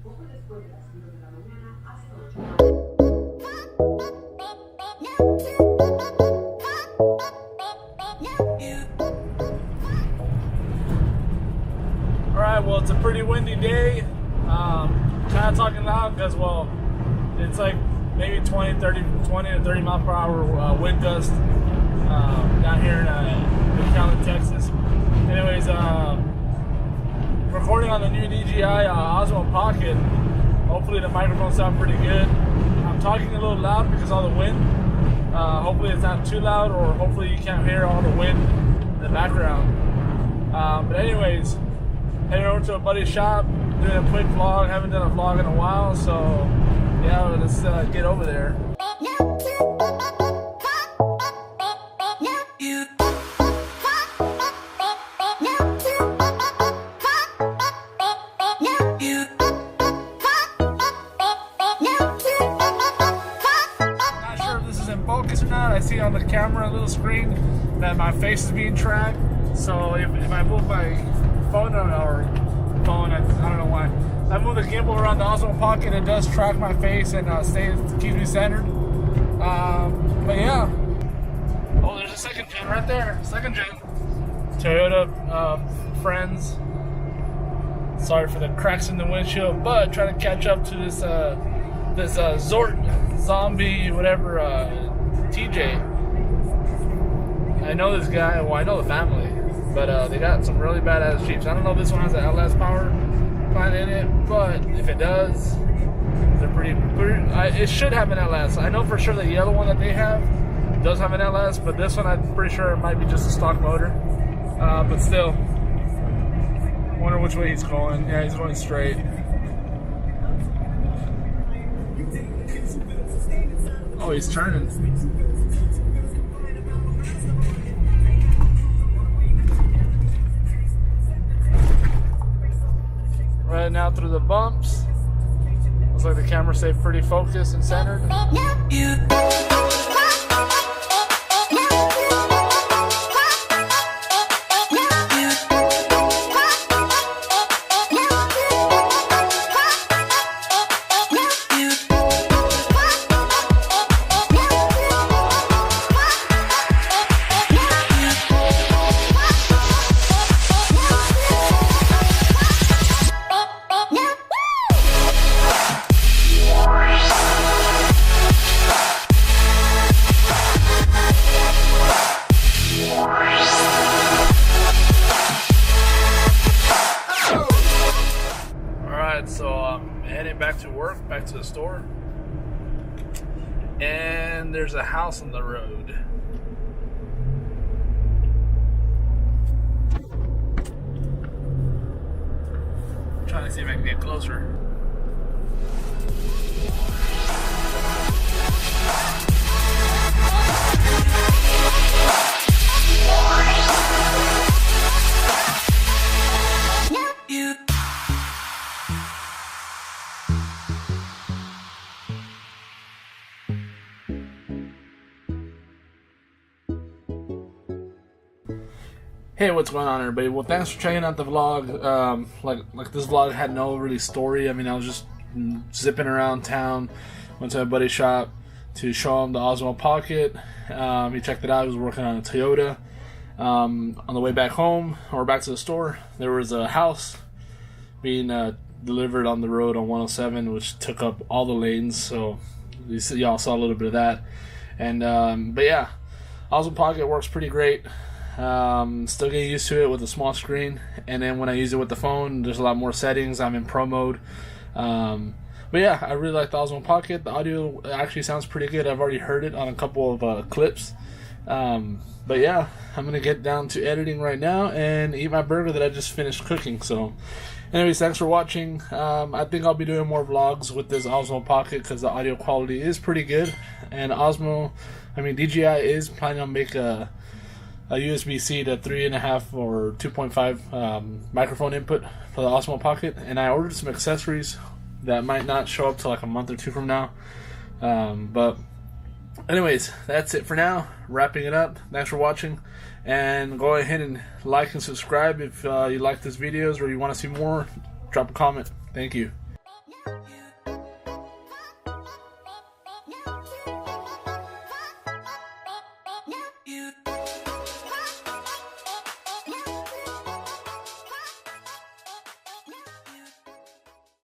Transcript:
Alright, well, it's a pretty windy day. Kind of talking loud because, well, it's like maybe 20 to 30 mile per hour wind gust down here in McAllen, Texas. Anyways, recording on the new DJI Osmo Pocket. Hopefully the microphone sounds pretty good. I'm talking a little loud because of all the wind. Hopefully it's not too loud, or hopefully you can't hear all the wind in the background. But anyways, heading over to a buddy's shop, doing a quick vlog. Haven't done a vlog in a while, so yeah, let's get over there. Not sure if this is in focus or not. I see on the camera, a little screen, that my face is being tracked. So if I move my phone, I don't know why. I move the gimbal around the Osmo Pocket, it does track my face and keeps me centered. But yeah. Oh, there's a second gen right there. Second gen. Toyota friends. Sorry for the cracks in the windshield, but trying to catch up to this Zort zombie whatever TJ. I know this guy. Well, I know the family. But they got some really badass Jeeps. I don't know if this one has an LS power plant in it, but if it does, they're pretty it should have an LS. I know for sure the yellow one that they have does have an LS, but this one I'm pretty sure it might be just a stock motor. But still, wonder which way he's going. Yeah, he's going straight. Oh, he's turning. Riding out through the bumps. Looks like the camera stayed pretty focused and centered. So I'm heading back to work, back to the store, and there's a house on the road. I'm trying to see if I can get closer. Hey, what's going on, everybody? Well, thanks for checking out the vlog. Like this vlog had no really story. I mean, I was just zipping around town. Went to a buddy's shop to show him the Osmo Pocket. He checked it out. He was working on a Toyota. On the way back home, or back to the store, there was a house being delivered on the road on 107, which took up all the lanes. So y'all saw a little bit of that. And but yeah, Osmo Pocket works pretty great. Still getting used to it with a small screen, and then when I use it with the phone, there's a lot more settings. I'm in pro mode. But yeah, I really like the Osmo Pocket. The audio actually sounds pretty good. I've already heard it on a couple of clips. But yeah, I'm gonna get down to editing right now and eat my burger that I just finished cooking. So anyways, thanks for watching. I think I'll be doing more vlogs with this Osmo Pocket because the audio quality is pretty good, and DJI is planning on make a USB-C to 3.5 or 2.5 microphone input for the Osmo Pocket, and I ordered some accessories that might not show up till like a month or two from now. But anyways, that's it for now. Wrapping it up. Thanks for watching, and go ahead and like and subscribe if you like these videos or you want to see more. Drop a comment. Thank you. you.